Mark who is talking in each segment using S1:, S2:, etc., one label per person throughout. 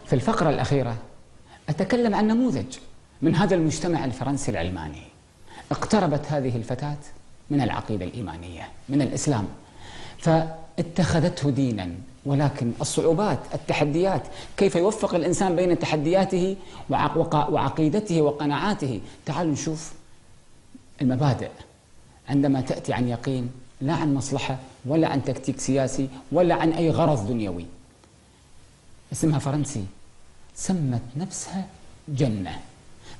S1: في الفقرة الأخيرة أتكلم عن نموذج من هذا المجتمع الفرنسي العلماني. اقتربت هذه الفتاة من العقيدة الإيمانية من الإسلام فاتخذته دينا، ولكن الصعوبات التحديات كيف يوفق الإنسان بين تحدياته وعقيدته وقناعاته. تعالوا نشوف المبادئ عندما تأتي عن يقين، لا عن مصلحة ولا عن تكتيك سياسي ولا عن أي غرض دنيوي. اسمها فرنسي، سمت نفسها جنة.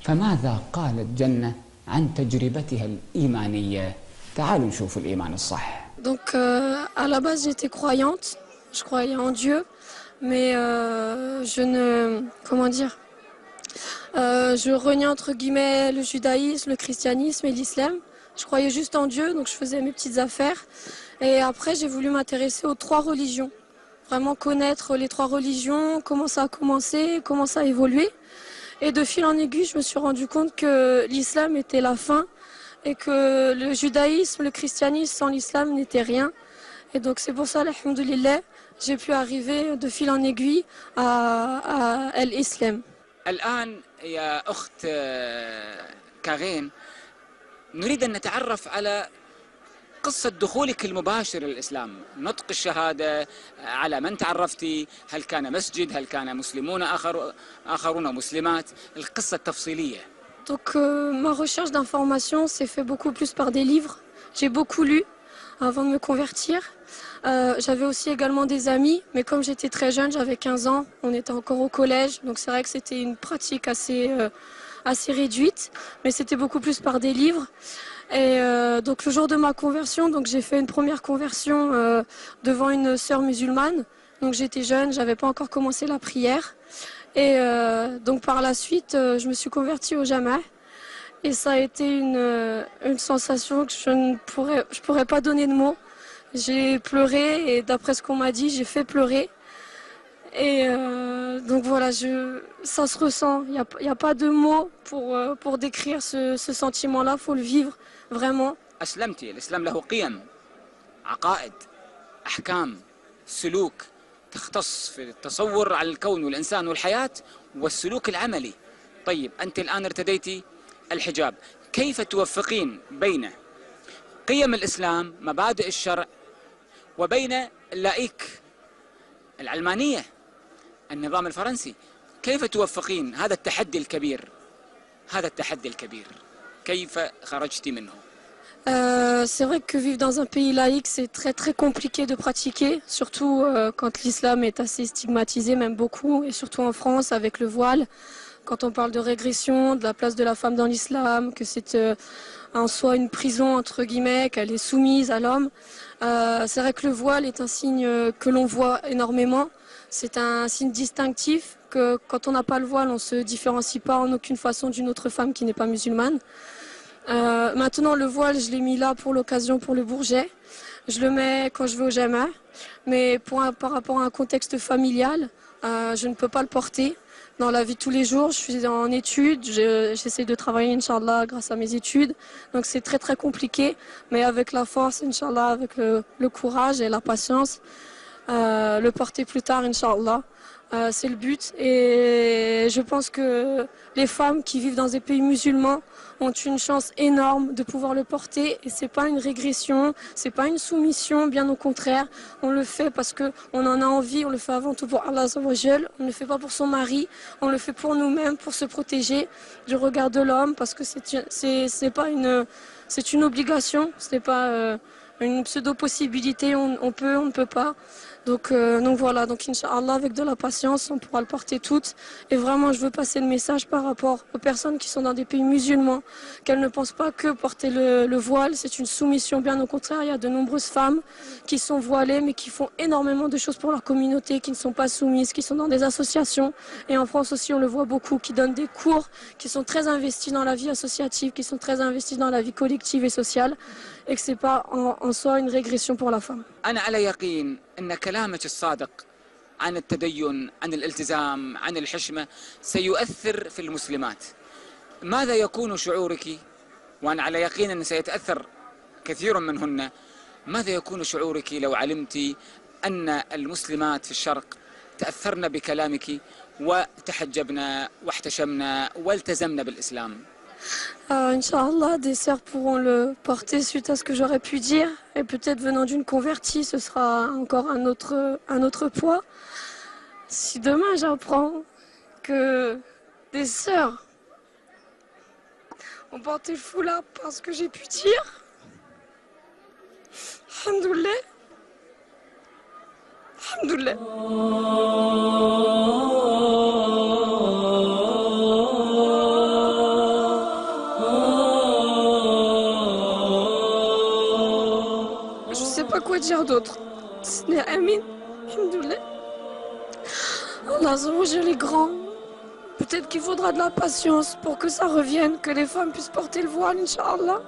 S1: فماذا قالت جنة عن تجربتها الإيمانية؟ تعالوا نشوف الإيمان الصح.
S2: Donc à la base j'étais croyante, je croyais en Dieu, mais je ne, comment dire, je reniais entre guillemets le judaïsme, le christianisme et l'islam. Je croyais juste en Dieu, donc je faisais mes petites affaires. Et après j'ai voulu m'intéresser aux trois religions, vraiment connaître les trois religions, comment ça a commencé, comment ça a évolué. Et de fil en aiguille, je me suis rendu compte que l'islam était la fin et que le judaïsme, le christianisme sans l'islam n'était rien. Et donc c'est pour ça, alhamdoulilah, j'ai pu arriver de fil en aiguille à l'islam.
S3: الآن يا أخت كارين نريد أن نتعرف على قصة دخولك المباشر للإسلام، نطق الشهادة، على من تعرفتي، هل كان مسجد، هل كان مسلمون آخرون مسلمات، القصة التفصيلية.
S2: Donc ma recherche d'informations s'est fait beaucoup plus par des livres. J'ai beaucoup lu avant de me convertir. J'avais aussi également des amis, mais comme j'étais très jeune, j'avais 15 ans, on était encore au collège, donc c'est vrai que c'était une pratique assez réduite, mais c'était beaucoup plus par des livres. Et donc le jour de ma conversion, donc j'ai fait une première conversion devant une sœur musulmane. Donc j'étais jeune, j'avais pas encore commencé la prière. Et donc par la suite, je me suis convertie au Jama'. Et ça a été une sensation que je pourrais pas donner de mots. J'ai pleuré et d'après ce qu'on m'a dit, j'ai fait pleurer. Et donc voilà, ça se ressent. Il y a pas de mots pour décrire ce sentiment-là. Faut le vivre vraiment.
S3: أسلمتي، الإسلام له قيم، عقائد، أحكام، سلوك تختص في التصور على الكون والإنسان والحياة والسلوك العملي. طيب أنت الآن ارتديتي الحجاب، كيف توفقين بين قيم الإسلام، مبادئ الشرع، وبين اللائك العلمانية، النظام الفرنسي؟ كيف توفقين هذا التحدي الكبير؟ هذا التحدي الكبير كيف خرجتي منه؟
S2: C'est vrai que vivre dans un pays laïque, c'est très très compliqué de pratiquer, surtout quand l'islam est assez stigmatisé, même beaucoup, et surtout en France avec le voile. Quand on parle de régression, de la place de la femme dans l'islam, que c'est en soi une prison entre guillemets, qu'elle est soumise à l'homme. C'est vrai que le voile est un signe que l'on voit énormément. C'est un signe distinctif que quand on n'a pas le voile, on ne se différencie pas en aucune façon d'une autre femme qui n'est pas musulmane. Maintenant le voile, je l'ai mis là pour l'occasion, pour le Bourget. Je le mets quand je vais au Jama', mais par rapport à un contexte familial, je ne peux pas le porter. Dans la vie de tous les jours, je suis en études, j'essaie de travailler, Inch'Allah, grâce à mes études. Donc c'est très très compliqué, mais avec la force, Inch'Allah, avec le courage et la patience, le porter plus tard, Inch'Allah. C'est le but. Et je pense que les femmes qui vivent dans des pays musulmans ont une chance énorme de pouvoir le porter. Et c'est pas une régression, c'est pas une soumission, bien au contraire. On le fait parce que on en a envie, on le fait avant tout pour Allah Azza wa Jal. On ne le fait pas pour son mari, on le fait pour nous-mêmes, pour se protéger du regard de l'homme, parce que c'est une obligation, ce n'est pas une pseudo-possibilité, on peut, on ne peut pas. Donc voilà, donc Inch'Allah, avec de la patience, on pourra le porter toutes. Et vraiment, je veux passer le message par rapport aux personnes qui sont dans des pays musulmans, qu'elles ne pensent pas que porter le voile, c'est une soumission. Bien au contraire, il y a de nombreuses femmes qui sont voilées, mais qui font énormément de choses pour leur communauté, qui ne sont pas soumises, qui sont dans des associations. Et en France aussi, on le voit beaucoup, qui donnent des cours, qui sont très investis dans la vie associative, qui sont très investis dans la vie collective et sociale, et que c'est pas en soi une régression pour la femme.
S3: أنا على يقين أن كلامك الصادق عن التدين، عن الالتزام، عن الحشمة سيؤثر في المسلمات. ماذا يكون شعورك؟ وأنا على يقين أن سيتأثر كثير منهن. ماذا يكون شعورك لو علمت أن المسلمات في الشرق تأثرنا بكلامك وتحجبنا واحتشمنا والتزمنا بالإسلام.
S2: Inch'Allah, des sœurs pourront le porter suite à ce que j'aurais pu dire. Et peut-être venant d'une convertie, ce sera encore un autre poids. Si demain j'apprends que des sœurs ont porté le foulard parce que j'ai pu dire, alhamdoulilah, alhamdoulilah. Je sais pas quoi dire d'autre. C'est Amin, alhamdoulilah. Allah Azzawajal est grand. Peut-être qu'il faudra de la patience pour que ça revienne, que les femmes puissent porter le voile, Inch'Allah.